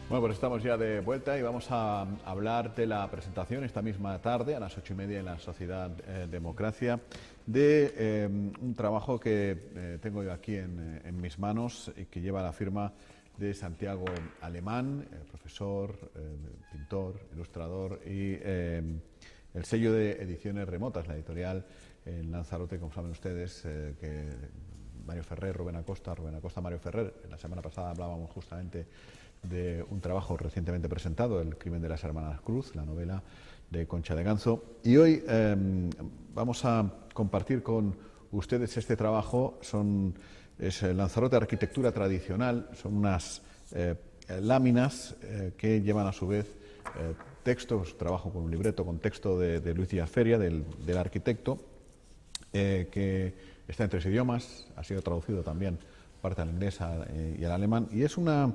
Bueno, pues estamos ya de vuelta y vamos a hablar de la presentación esta misma tarde a las 8:30 en la Sociedad Democracia de un trabajo que tengo yo aquí en mis manos y que lleva la firma de Santiago Alemán, profesor, pintor, ilustrador y el sello de Ediciones Remotas, la editorial en Lanzarote, como saben ustedes, que Mario Ferrer, Rubén Acosta, Mario Ferrer. La semana pasada hablábamos justamente de un trabajo recientemente presentado, El crimen de las hermanas Cruz, la novela de Concha de Ganzo. Y hoy vamos a compartir con ustedes este trabajo. Es Lanzarote Arquitectura Tradicional, son unas láminas que llevan a su vez textos, trabajo con un libreto con texto de Luis Díaz Feria, del arquitecto, que está en 3 idiomas, ha sido traducido también parte al inglés y al alemán, y es una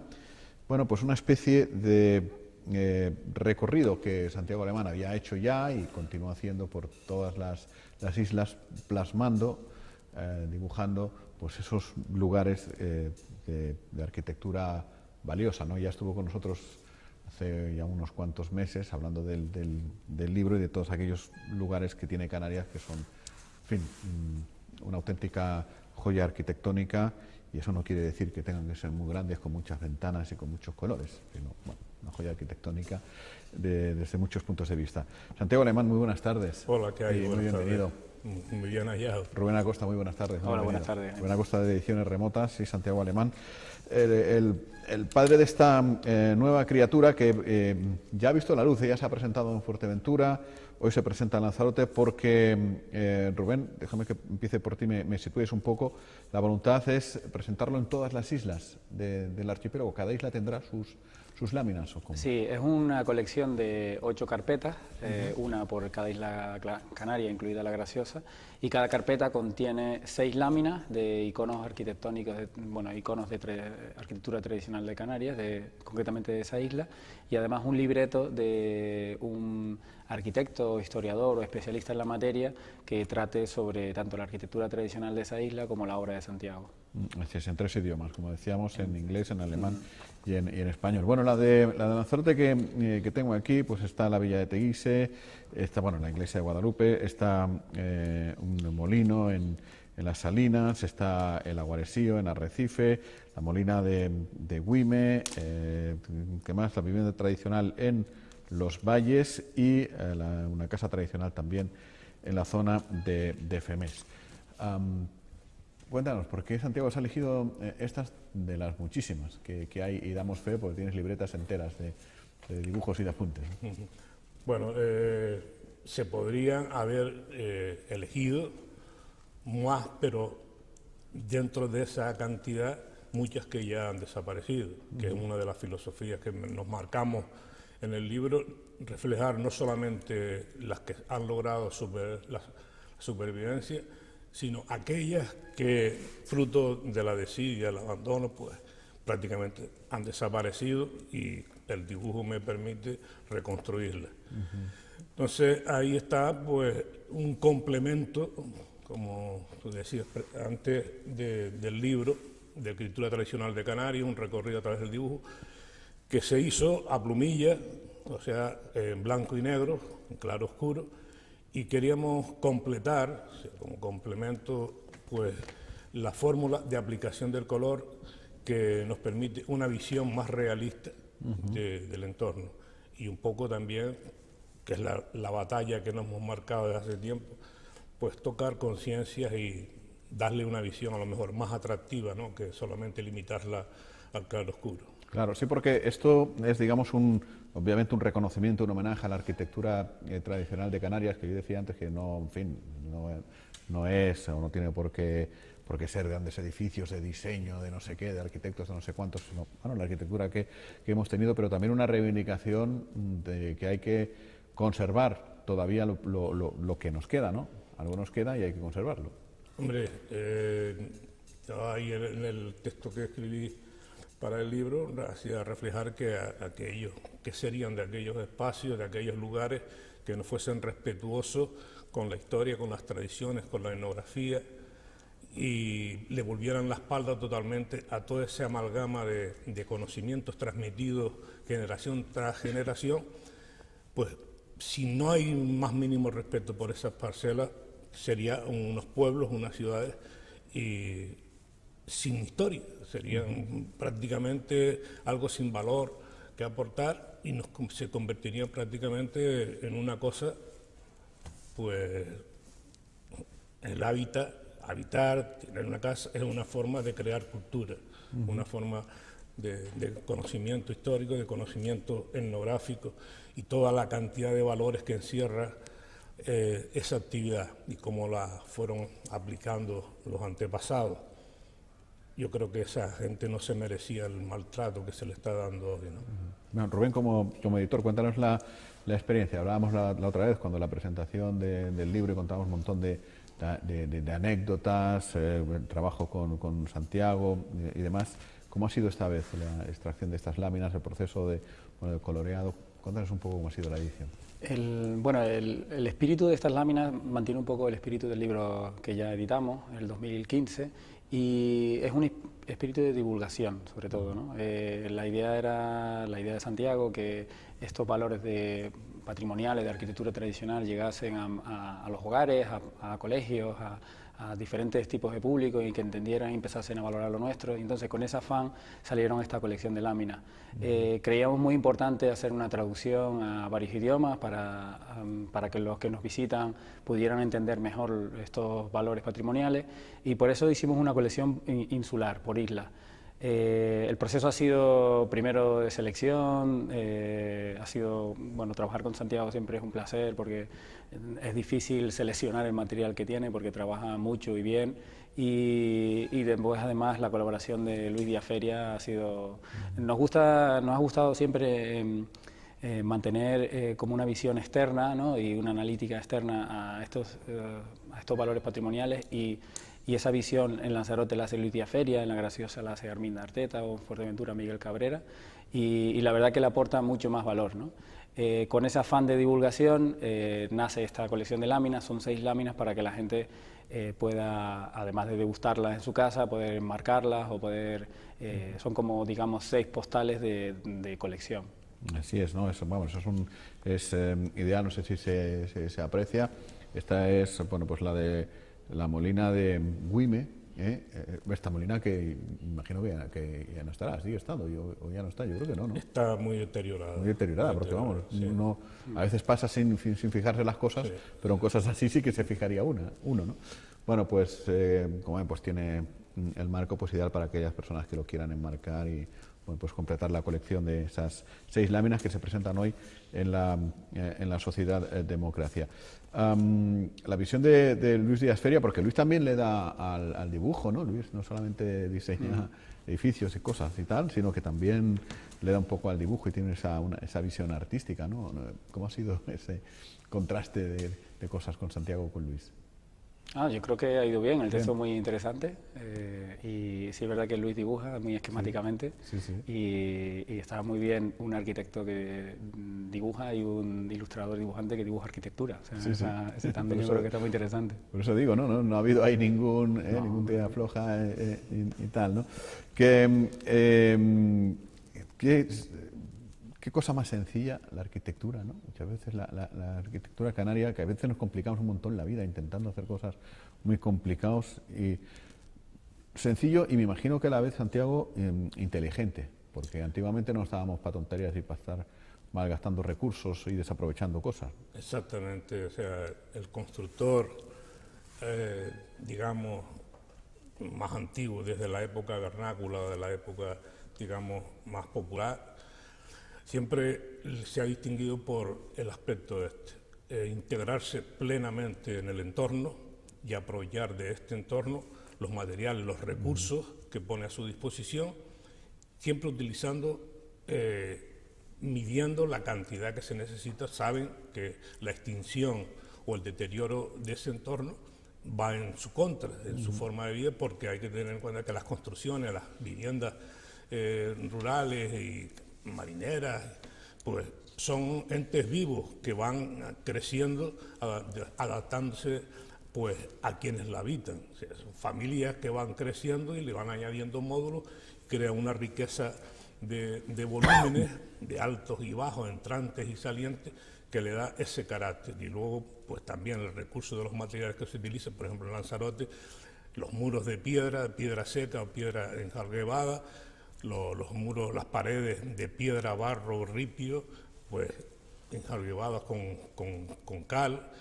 especie de recorrido que Santiago Alemán había hecho ya y continúa haciendo por todas las islas, plasmando, dibujando pues esos lugares de arquitectura valiosa, ¿no? Ya estuvo con nosotros hace ya unos cuantos meses hablando del libro y de todos aquellos lugares que tiene Canarias que son, en fin, una auténtica joya arquitectónica, y eso no quiere decir que tengan que ser muy grandes con muchas ventanas y con muchos colores, sino una joya arquitectónica desde muchos puntos de vista. Santiago Alemán, muy buenas tardes. Hola, ¿qué hay? Muy bienvenido. Muy bien hallado. Rubén Acosta, muy buenas tardes. Hola, buenas tardes. Rubén Acosta de Ediciones Remotas y Santiago Alemán. El padre de esta nueva criatura que ya ha visto la luz, ya se ha presentado en Fuerteventura, hoy se presenta en Lanzarote porque, Rubén, déjame que empiece por ti, me sitúes un poco. La voluntad es presentarlo en todas las islas del archipiélago. Cada isla tendrá sus láminas, ¿o cómo? Sí, es una colección de 8 carpetas, una por cada isla canaria, incluida La Graciosa, y cada carpeta contiene 6 láminas de iconos arquitectónicos, iconos de arquitectura tradicional de Canarias, concretamente de esa isla, y además un libreto de un arquitecto, historiador o especialista en la materia que trate sobre tanto la arquitectura tradicional de esa isla como la obra de Santiago. Es en 3 idiomas, como decíamos, en inglés, en alemán y en español. Bueno, la de Lanzarote que tengo aquí, pues está la Villa de Teguise, está la iglesia de Guadalupe, está un molino en Las Salinas, está el Aguaresío en Arrecife, la molina de Güime, ¿qué más? La vivienda tradicional en Los Valles y una casa tradicional también en la zona de Femés. Cuéntanos, ¿por qué Santiago has elegido estas de las muchísimas que hay, y damos fe porque tienes libretas enteras de dibujos y de apuntes? Bueno, se podrían haber elegido más, pero dentro de esa cantidad, muchas que ya han desaparecido, que es una de las filosofías que nos marcamos en el libro, reflejar no solamente las que han logrado la supervivencia, sino aquellas que, fruto de la desidia, el abandono, pues prácticamente han desaparecido, y el dibujo me permite reconstruirlas. Entonces ahí está pues un complemento, como tú decías antes, del libro de escritura tradicional de Canarias, un recorrido a través del dibujo, que se hizo a plumilla, o sea, en blanco y negro, en claro oscuro, y queríamos completar, o sea, como complemento, pues la fórmula de aplicación del color que nos permite una visión más realista del entorno, y un poco también, que es la batalla que nos hemos marcado desde hace tiempo, pues tocar conciencias y darle una visión a lo mejor más atractiva, ¿no?, que solamente limitarla al claro oscuro. Claro, sí, porque esto es, digamos, obviamente un reconocimiento, un homenaje a la arquitectura tradicional de Canarias, que yo decía antes que no, en fin, no es o no tiene por qué ser grandes edificios de diseño, de no sé qué, de arquitectos de no sé cuántos, sino la arquitectura que hemos tenido, pero también una reivindicación de que hay que conservar todavía lo que nos queda, ¿no? Algo nos queda y hay que conservarlo. Hombre, ahí en el texto que escribí para el libro hacía reflejar que aquellos que serían de aquellos espacios, de aquellos lugares que no fuesen respetuosos con la historia, con las tradiciones, con la etnografía, y le volvieran la espalda totalmente a toda esa amalgama de conocimientos transmitidos generación tras generación, pues si no hay más mínimo respeto por esas parcelas, serían unos pueblos, unas ciudades y sin historia, serían prácticamente algo sin valor que aportar y se convertirían prácticamente en una cosa, pues el habitar, tener una casa, es una forma de crear cultura, una forma de conocimiento histórico, de conocimiento etnográfico y toda la cantidad de valores que encierra esa actividad y cómo la fueron aplicando los antepasados. Yo creo que esa gente no se merecía el maltrato que se le está dando hoy, ¿no? Bueno, Rubén, como editor, cuéntanos la experiencia. Hablábamos la otra vez cuando la presentación del libro y contábamos un montón de anécdotas, el trabajo con Santiago y demás. ¿Cómo ha sido esta vez la extracción de estas láminas, el proceso de coloreado? Cuéntanos un poco cómo ha sido la edición. El espíritu de estas láminas mantiene un poco el espíritu del libro que ya editamos en el 2015 y es un espíritu de divulgación, sobre todo, ¿no? La idea era la idea de Santiago, que estos valores patrimoniales de arquitectura tradicional llegasen a los hogares, a colegios, a diferentes tipos de público y que entendieran y empezasen a valorar lo nuestro. Y entonces con ese afán salieron esta colección de láminas. Creíamos muy importante hacer una traducción a varios idiomas para que los que nos visitan pudieran entender mejor estos valores patrimoniales y por eso hicimos una colección insular, por isla. El proceso ha sido primero de selección, ha sido, bueno, trabajar con Santiago siempre es un placer porque es difícil seleccionar el material que tiene porque trabaja mucho y bien y después además la colaboración de Luis Díaz Feria ha sido, nos ha gustado siempre mantener como una visión externa, ¿no? Y una analítica externa a estos valores patrimoniales y esa visión en Lanzarote la hace Luis Díaz Feria, en La Graciosa la hace Arminda Arteta o en Fuerteventura Miguel Cabrera y la verdad que le aporta mucho más valor, ¿no? Con ese afán de divulgación nace esta colección de láminas, son 6 láminas para que la gente pueda, además de degustarlas en su casa, poder enmarcarlas o poder, son como digamos 6 postales de colección. Así es, ¿no? Eso, vamos, es ideal, no sé si se aprecia. Esta es, bueno, pues la molina de Güime, esta molina que imagino que ya no estará, sigue estando, o ya no está, yo creo que no, ¿no? Está muy deteriorada. Muy deteriorada, porque vamos, sí. Uno a veces pasa sin fijarse las cosas, sí. Pero en cosas así sí que se fijaría uno, ¿no? Bueno, pues como ven, pues tiene el marco pues ideal para aquellas personas que lo quieran enmarcar y bueno, pues completar la colección de esas 6 láminas que se presentan hoy en la Sociedad Democracia. La visión de Luis Díaz Feria, porque Luis también le da al dibujo, ¿no? Luis no solamente diseña edificios y cosas y tal, sino que también le da un poco al dibujo y tiene esa visión artística, ¿no? ¿Cómo ha sido ese contraste de cosas con Santiago con Luis? Yo creo que ha ido bien, el texto es muy interesante y sí es verdad que Luis dibuja muy esquemáticamente y está muy bien un arquitecto que dibuja y un ilustrador dibujante que dibuja arquitectura. O sea, ese también yo creo que está muy interesante. Por eso digo, no ha habido ahí ningún tira floja y tal, ¿no? ¿Qué cosa más sencilla la arquitectura, ¿no? Muchas veces la arquitectura canaria, que a veces nos complicamos un montón la vida intentando hacer cosas muy complicadas y sencillo y me imagino que a la vez, Santiago, inteligente, porque antiguamente no estábamos para tonterías y para estar malgastando recursos y desaprovechando cosas. Exactamente, o sea, el constructor, digamos, más antiguo, desde la época vernácula, de la época, digamos, más popular, siempre se ha distinguido por el aspecto integrarse plenamente en el entorno y aprovechar de este entorno los materiales, los recursos que pone a su disposición, siempre utilizando, midiendo la cantidad que se necesita. Saben que la extinción o el deterioro de ese entorno va en su contra, en su forma de vida, porque hay que tener en cuenta que las construcciones, las viviendas rurales y marineras, pues son entes vivos que van creciendo, adaptándose pues a quienes la habitan. O sea, son familias que van creciendo y le van añadiendo módulos, crean una riqueza de volúmenes, de altos y bajos, entrantes y salientes, que le da ese carácter. Y luego, pues también el recurso de los materiales que se utilizan, por ejemplo en Lanzarote, los muros de piedra seca o piedra enjalguevada, los muros, las paredes de piedra, barro, ripio, pues enjalguevadas con cal,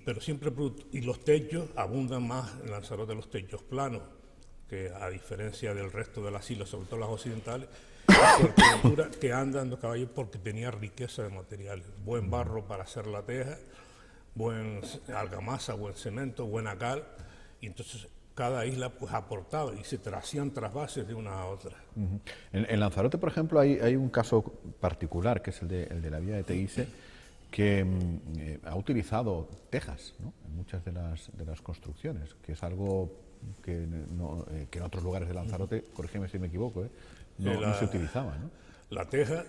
pero siempre, y los techos abundan más en Lanzarote, los techos planos, que a diferencia del resto de las islas, sobre todo las occidentales, su arquitectura que andan los caballos porque tenía riqueza de materiales, buen barro para hacer la teja, buen argamasa, buen cemento, buena cal, y entonces cada isla pues aportaba y se hacían trasvases de una a otra. En Lanzarote, por ejemplo, hay un caso particular, que es el de la vía de Teguise, que ha utilizado tejas, ¿no?, en muchas de las construcciones, que es algo que en otros lugares de Lanzarote, corrígeme si me equivoco, no se utilizaba, ¿no? La teja,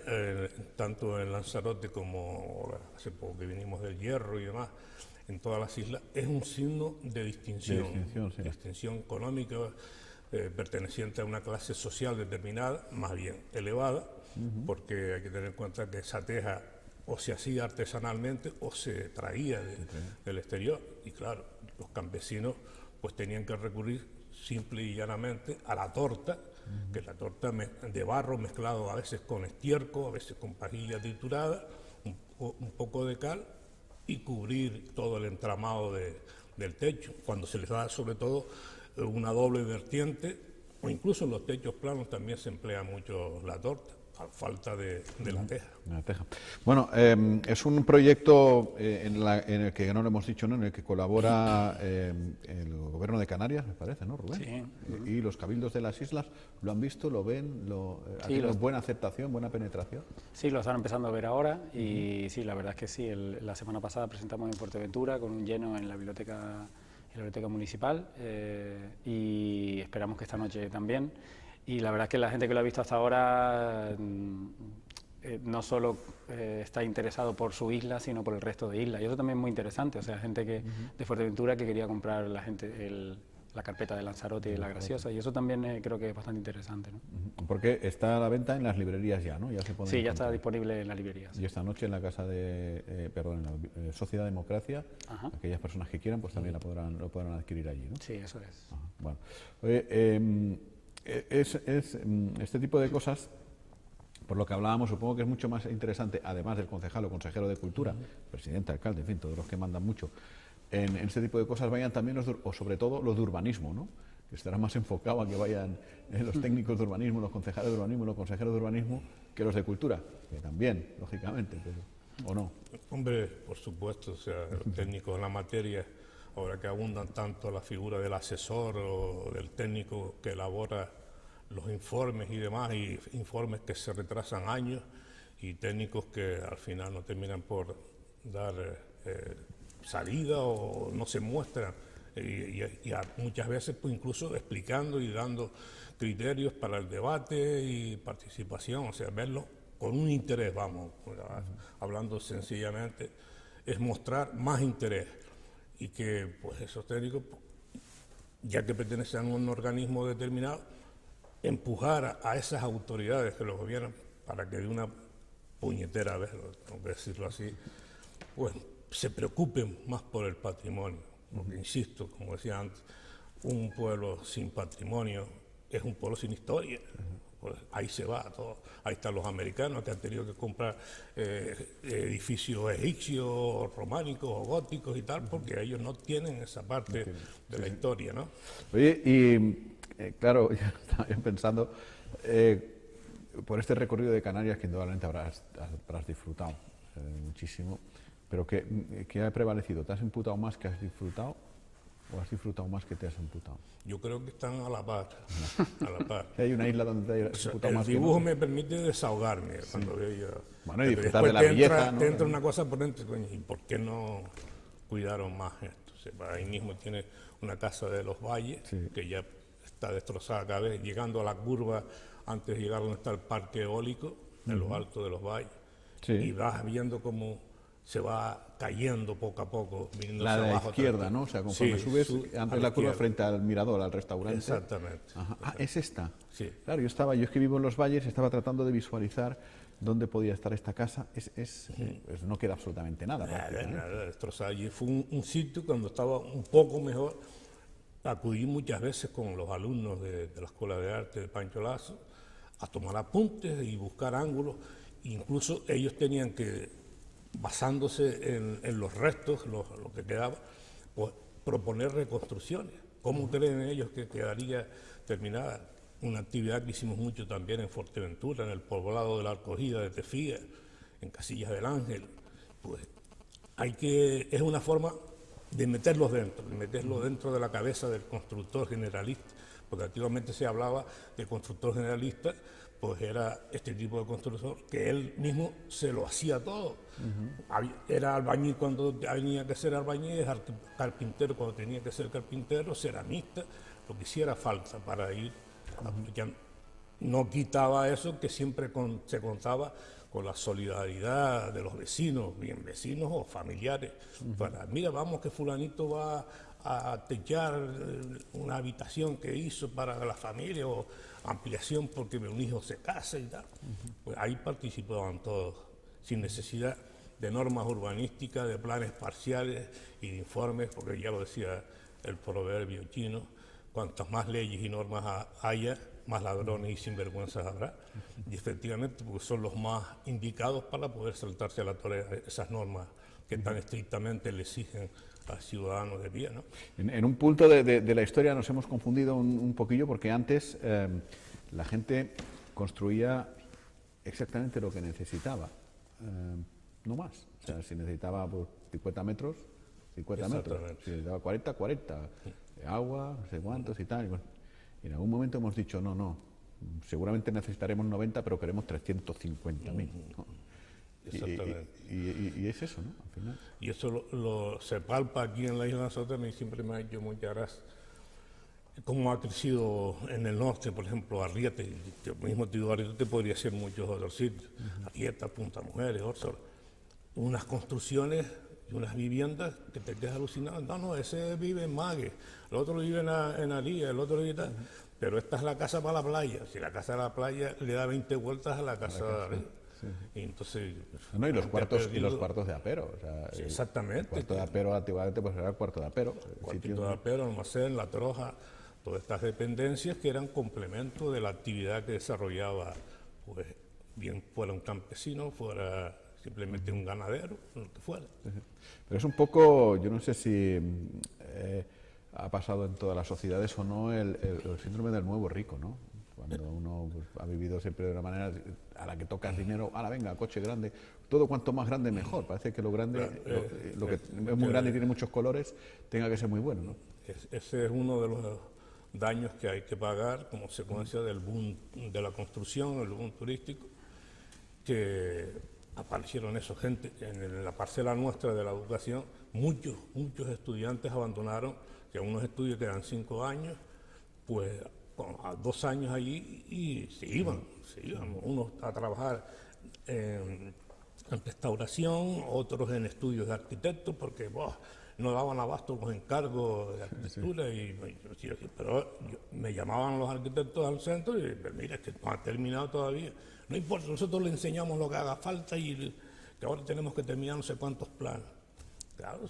tanto en Lanzarote como hace poco que vinimos del Hierro y demás, en todas las islas, es un signo de distinción, sí. distinción económica, perteneciente a una clase social determinada, más bien elevada, porque hay que tener en cuenta que esa teja o se hacía artesanalmente o se traía del exterior, y claro, los campesinos pues tenían que recurrir simple y llanamente a la torta, que es la torta de barro mezclado a veces con estiércol, a veces con pajilla triturada, un poco de cal, y cubrir todo el entramado del techo, cuando se les da sobre todo una doble vertiente, o incluso en los techos planos también se emplea mucho la torta, a falta de la teja. La teja. Bueno, es un proyecto en el que, no lo hemos dicho, ¿no?, en el que colabora el Gobierno de Canarias, me parece, ¿no, Rubén? Sí. Y los cabildos de las islas, ¿lo han visto, lo ven? ¿Ha tenido buena aceptación, buena penetración? Sí, lo están empezando a ver ahora y sí, la verdad es que sí. La semana pasada presentamos en Fuerteventura con un lleno en la biblioteca municipal y esperamos que esta noche también. Y la verdad es que la gente que lo ha visto hasta ahora no solo está interesado por su isla, sino por el resto de islas. Y eso también es muy interesante. O sea, gente de Fuerteventura que quería comprar la carpeta de Lanzarote y de La Graciosa. Y eso también creo que es bastante interesante, ¿no? Porque está a la venta en las librerías ya, ¿no? Ya se puede Sí, ya encontrar. está disponible en las librerías. Y esta noche en la casa en la Sociedad Democracia, aquellas personas que quieran, pues también lo podrán adquirir allí, ¿no? Sí, eso es. Ajá. Bueno, oye, este tipo de cosas, por lo que hablábamos, supongo que es mucho más interesante, además del concejal o consejero de Cultura, presidente, alcalde, en fin, todos los que mandan mucho, en este tipo de cosas vayan también o sobre todo los de urbanismo, ¿no?, que estará más enfocado a que vayan los técnicos de urbanismo, los concejales de urbanismo, los consejeros de urbanismo, que los de cultura, que también, lógicamente, pero, ¿o no? Hombre, por supuesto, o sea, los técnicos en la materia, ahora que abundan tanto la figura del asesor o del técnico que elabora los informes y demás, y informes que se retrasan años, y técnicos que al final no terminan por dar salida o no se muestran, y muchas veces pues incluso explicando y dando criterios para el debate y participación, o sea, verlo con un interés, vamos, hablando sencillamente, es mostrar más interés, y que pues esos técnicos, ya que pertenecen a un organismo determinado, empujar a esas autoridades que los gobiernan para que de una puñetera vez, tengo que decirlo así, pues se preocupen más por el patrimonio, porque insisto, como decía antes, un pueblo sin patrimonio es un pueblo sin historia. Pues ahí se va todo. Ahí están los americanos que han tenido que comprar edificios egipcios, románicos o góticos y tal, porque ellos no tienen esa parte de la historia, ¿no? Oye, y claro, ya estaba yo pensando, por este recorrido de Canarias que indudablemente habrás disfrutado muchísimo, pero ¿qué ha prevalecido? ¿Te has imputado más que has disfrutado o has disfrutado más que te has imputado? Yo creo que están a la par, a la par. ¿Hay una isla donde te has imputado más? El dibujo me permite desahogarme cuando veo yo. Bueno, y disfrutar de la belleza, ¿no? Te entra una cosa por dentro, coño, ¿y por qué no cuidaron más esto? O sea, ahí mismo tiene una casa de los Valles, que ya está destrozada cada vez, llegando a la curva antes de llegar donde está el parque eólico, en lo alto de los Valles. Y vas viendo como se va cayendo poco a poco, viniéndose La de la abajo. izquierda, ¿no? O sea, conforme Sí, subes, a antes la la curva izquierda. frente al mirador, al restaurante. Exactamente. Ajá. Ah, es esta. Sí. Claro, yo es que vivo en los valles, estaba tratando de visualizar dónde podía estar esta casa. Pues no queda absolutamente nada. Nada, prácticamente. nada, destrozada. Y fue un sitio cuando estaba un poco mejor. Acudí muchas veces con los alumnos de la Escuela de Arte de Pancho Lazo a tomar apuntes y buscar ángulos. Incluso ellos tenían que, basándose en los restos, lo que quedaba, pues proponer reconstrucciones. ¿Cómo creen ellos que quedaría terminada? Una actividad que hicimos mucho también en Fuerteventura, en el poblado de la Alcogida de Tefía, en Casillas del Ángel. Pues es una forma de meterlos dentro de la cabeza del constructor generalista, porque antiguamente se hablaba del constructor generalista, pues era este tipo de constructor que él mismo se lo hacía todo. Era albañil cuando tenía que ser albañil, carpintero cuando tenía que ser carpintero, ceramista, lo que hiciera falta para ir. No quitaba eso que siempre se contaba con la solidaridad de los vecinos, bien vecinos o familiares. Mira, vamos que fulanito va a techar una habitación que hizo para la familia o ampliación porque un hijo se casa y tal. Pues ahí participaban todos, sin necesidad de normas urbanísticas, de planes parciales y de informes, porque ya lo decía el proverbio chino, cuantas más leyes y normas haya, más ladrones y sinvergüenzas habrá. Y efectivamente, porque son los más indicados para poder saltarse a la torera esas normas que tan estrictamente le exigen a ciudadanos de pie, ¿no? En un punto de la historia nos hemos confundido un poquillo porque antes la gente construía exactamente lo que necesitaba, no más. O sea, si necesitaba pues, 50 metros, 50 metros. Si necesitaba 40, 40. Agua, no sé cuántos y tal. Y en algún momento hemos dicho, no, seguramente necesitaremos 90, pero queremos 350.000. ¿no? Exactamente. Y es eso, ¿no? Al final. Y eso se palpa aquí en la isla de Lanzarote y siempre me ha hecho mucha gracia. Cómo ha crecido en el norte, por ejemplo, Arrieta, yo mismo te digo Arrieta, podría ser muchos otros sitios. Arrieta, Punta Mujeres, Orsor. Unas construcciones y unas viviendas que te quedas alucinado. No, ese vive en Mague, el otro vive en Alía, el otro vive tal. Pero esta es la casa para la playa. Si la casa de la playa le da 20 vueltas a la casa de arriba. Sí. Y entonces... No, y los cuartos de apero. O sea, sí, exactamente. El cuarto de apero antiguamente pues era el cuarto de apero. Cuartito de apero, almacén, la troja, todas estas dependencias que eran complemento de la actividad que desarrollaba, pues bien fuera un campesino, fuera simplemente un ganadero, lo que fuera. Pero es un poco, yo no sé si ha pasado en todas las sociedades o no el síndrome del nuevo rico, ¿no? Cuando uno pues, ha vivido siempre de una manera a la que tocas dinero, venga, coche grande, todo cuanto más grande mejor. Parece que lo grande, lo que es muy grande y tiene muchos colores, tenga que ser muy bueno, ¿no? Ese es uno de los daños que hay que pagar como consecuencia del boom de la construcción, el boom turístico, que aparecieron esos gente en la parcela nuestra de la educación, muchos estudiantes abandonaron, que unos estudios que eran 5 años, pues a 2 años allí y se iban, unos a trabajar en restauración, otros en estudios de arquitectos, porque no daban abasto los encargos de arquitectura, pero me llamaban los arquitectos al centro y mira, es que no ha terminado todavía. No importa, nosotros le enseñamos lo que haga falta y que ahora tenemos que terminar no sé cuántos planos. Claro,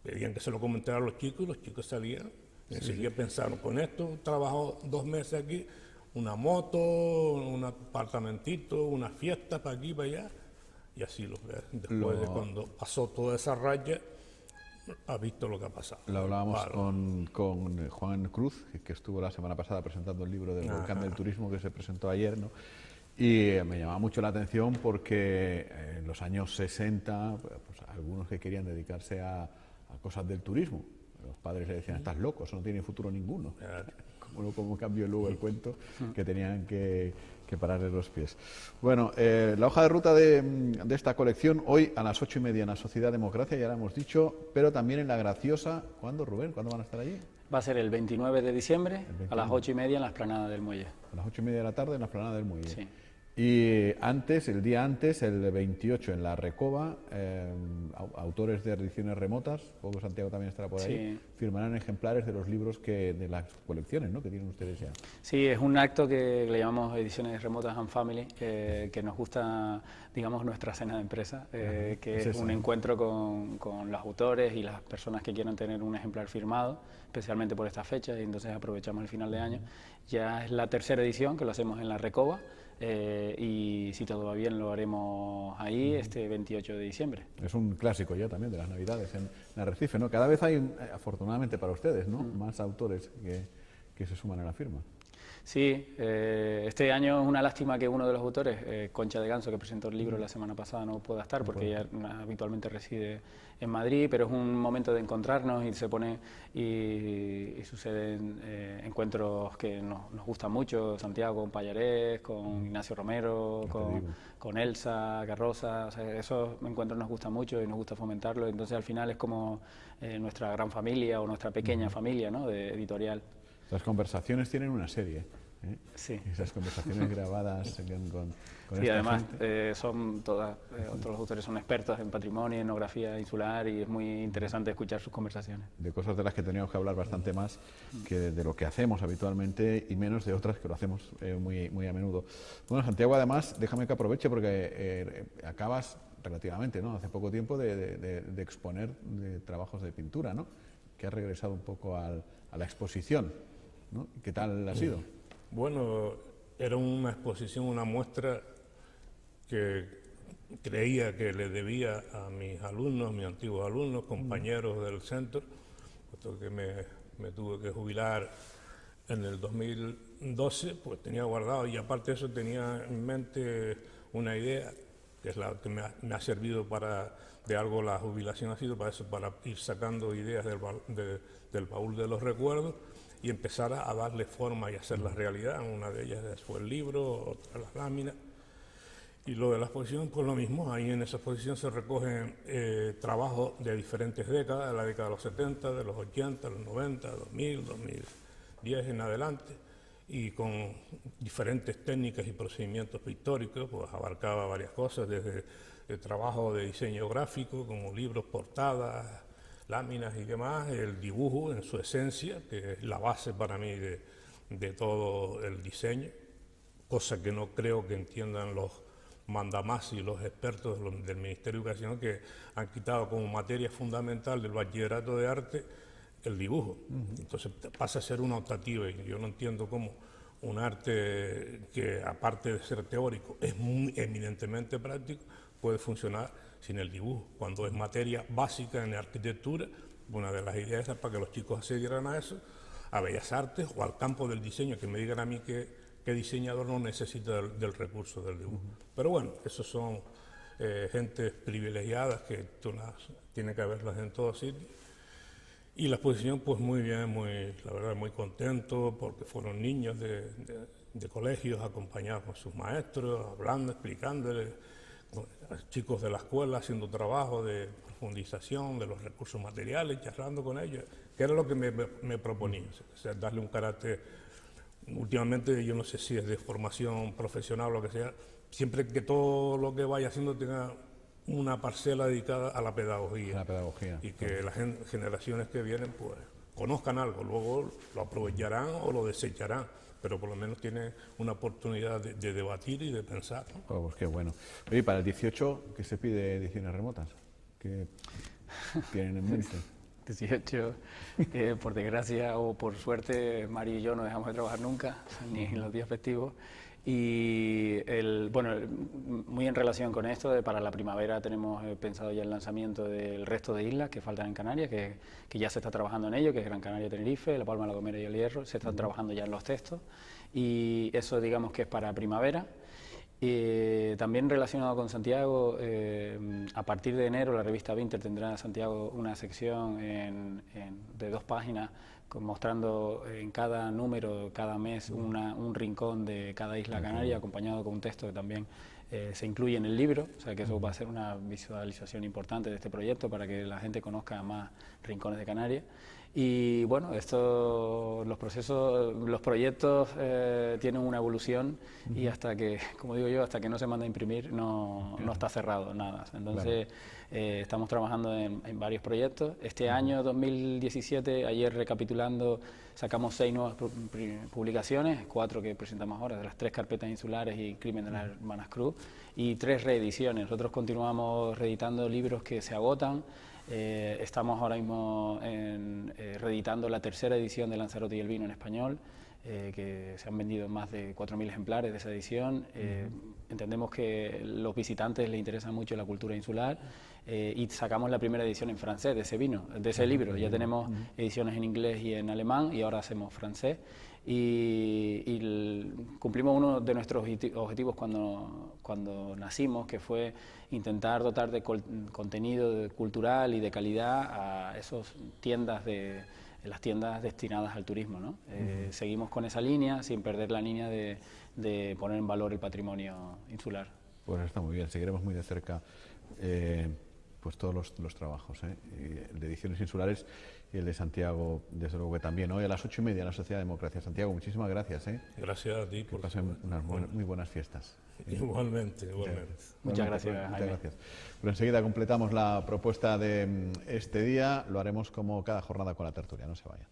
pedían que se lo comentaran a los chicos y los chicos salían. Enseguida pensaron, con esto trabajo 2 meses aquí, una moto, un apartamentito, una fiesta para aquí, para allá. Y así después de cuando pasó toda esa raya, ha visto lo que ha pasado. Lo hablábamos con Juan Cruz, que estuvo la semana pasada presentando el libro del Volcán del Turismo que se presentó ayer, ¿no? Y me llamaba mucho la atención porque en los años 60, pues, algunos que querían dedicarse a cosas del turismo, los padres le decían, estás loco, eso no tiene futuro ninguno. Como cambió luego el cuento, que tenían que pararle los pies. Bueno, la hoja de ruta de esta colección, hoy a las 8:30 en la Sociedad Democracia, ya la hemos dicho, pero también en La Graciosa. ¿Cuándo, Rubén? ¿Cuándo van a estar allí? Va a ser el 29 de diciembre, a las 8:30 en la Explanada del Muelle. A las 8:30 de la tarde en la Explanada del Muelle. Sí. Y antes, el día antes, el 28 en la Recoba, autores de ediciones remotas, Juego Santiago también estará por ahí, firmarán ejemplares de los libros de las colecciones, ¿no?, que tienen ustedes ya. Sí, es un acto que le llamamos Ediciones Remotas and Family, que nos gusta, digamos, nuestra cena de empresa, que es un encuentro con los autores y las personas que quieran tener un ejemplar firmado, especialmente por esta fecha, y entonces aprovechamos el final de año. Ya es la tercera edición que lo hacemos en la Recoba. Y si todo va bien lo haremos ahí este 28 de diciembre. Es un clásico ya también de las Navidades en Arrecife, ¿no? Cada vez hay, afortunadamente para ustedes, ¿no?, más autores que se suman a la firma. Sí, este año es una lástima que uno de los autores, Concha de Ganso, que presentó el libro la semana pasada, no pueda estar porque ella habitualmente reside en Madrid, pero es un momento de encontrarnos y se pone y suceden encuentros que nos gustan mucho, Santiago con Pallarés, con Ignacio Romero, con Elsa Carroza, o sea, esos encuentros nos gustan mucho y nos gusta fomentarlos, entonces al final es como nuestra gran familia o nuestra pequeña familia, ¿no?, de editorial. Las conversaciones tienen una serie, ¿eh? Sí. Esas conversaciones grabadas con sí, además son todos los autores son expertos en patrimonio, etnografía insular y es muy interesante escuchar sus conversaciones. De cosas de las que teníamos que hablar bastante más que de lo que hacemos habitualmente y menos de otras que lo hacemos muy a menudo. Bueno, Santiago, además, déjame que aproveche porque acabas relativamente, ¿no?, hace poco tiempo de exponer de trabajos de pintura, ¿no?, que has regresado un poco a la exposición, ¿no? ¿Qué tal ha sido? Bueno, era una exposición, una muestra que creía que le debía a mis alumnos, mis antiguos alumnos, compañeros del centro, puesto que me tuve que jubilar en el 2012, pues tenía guardado y aparte de eso tenía en mente una idea, que es la que me ha servido de algo la jubilación ha sido para eso, para ir sacando ideas del baúl de los recuerdos y empezar a darle forma y hacerlas realidad. Una de ellas fue el libro, otra las láminas. Y lo de la exposición, pues lo mismo, ahí en esa exposición se recogen trabajos de diferentes décadas, de la década de los 70, de los 80, los 90, 2000, 2010 en adelante, y con diferentes técnicas y procedimientos pictóricos, pues abarcaba varias cosas, desde el trabajo de diseño gráfico, como libros, portadas, láminas y demás, el dibujo en su esencia, que es la base para mí de todo el diseño, cosa que no creo que entiendan los mandamás y los expertos del Ministerio de Educación, que han quitado como materia fundamental del bachillerato de arte el dibujo. Entonces pasa a ser una optativa y yo no entiendo cómo un arte que aparte de ser teórico es muy eminentemente práctico puede funcionar sin el dibujo, cuando es materia básica en arquitectura. Una de las ideas es para que los chicos accedieran a eso, a Bellas Artes o al campo del diseño, que me digan a mí que diseñador no necesita del recurso del dibujo. Pero bueno, esos son gentes privilegiadas que tiene que haberlas en todos sitios. Y la exposición, pues muy bien, la verdad, muy contento, porque fueron niños de colegios acompañados con sus maestros, hablando, explicándoles, chicos de la escuela haciendo trabajo de profundización de los recursos materiales, charlando con ellos, que era lo que me proponía, o sea, darle un carácter. Últimamente, yo no sé si es de formación profesional o lo que sea, siempre que todo lo que vaya haciendo tenga una parcela dedicada a la pedagogía. Y que las generaciones que vienen pues conozcan algo, luego lo aprovecharán o lo desecharán, pero por lo menos tiene una oportunidad de debatir y de pensar, ¿no? Oh, pues qué bueno. Oye, para el 18, ¿qué se pide ediciones remotas? ¿Qué tienen en mente? 18, por desgracia o por suerte, Mari y yo no dejamos de trabajar nunca, ni en los días festivos. Y bueno, muy en relación con esto, para la primavera tenemos pensado ya el lanzamiento del resto de islas que faltan en Canarias, que ya se está trabajando en ello, que es Gran Canaria, Tenerife, La Palma, La Gomera y El Hierro, se están trabajando ya en los textos y eso digamos que es para primavera. También relacionado con Santiago, a partir de enero la revista Vinter tendrá en Santiago una sección de 2 páginas mostrando en cada número, cada mes, un rincón de cada isla canaria, acompañado con un texto que también se incluye en el libro, o sea que eso va a ser una visualización importante de este proyecto para que la gente conozca más rincones de Canarias. Y bueno, los proyectos tienen una evolución y hasta que, como digo yo, hasta que no se manda a imprimir no está cerrado nada. Entonces estamos trabajando en varios proyectos. Este año 2017, ayer recapitulando, sacamos 6 nuevas publicaciones, 4 que presentamos ahora, de las 3 carpetas insulares y Crimen de las Hermanas Cruz, y 3 reediciones. Nosotros continuamos reeditando libros que se agotan. Estamos ahora mismo reeditando la 3ª edición de Lanzarote y el vino en español, que se han vendido más de 4.000 ejemplares de esa edición. Entendemos que a los visitantes les interesa mucho la cultura insular, y sacamos la primera edición en francés de ese vino, de ese libro. Ya tenemos ediciones en inglés y en alemán y ahora hacemos francés. Y cumplimos uno de nuestros objetivos cuando nacimos, que fue intentar dotar de contenido cultural y de calidad a esas tiendas las tiendas destinadas al turismo, ¿no? Seguimos con esa línea sin perder la línea de poner en valor el patrimonio insular. Pues está muy bien, seguiremos muy de cerca pues todos los trabajos, el de Ediciones Insulares y el de Santiago, desde luego que también. Hoy a las 8:30 en la Sociedad de Democracia. Santiago, muchísimas gracias. Gracias a ti. Que pasen unas muy buenas fiestas. Igualmente. Muchas gracias, Muchas Jaime. gracias. Pero enseguida completamos la propuesta de este día. Lo haremos como cada jornada con la tertulia. No se vayan.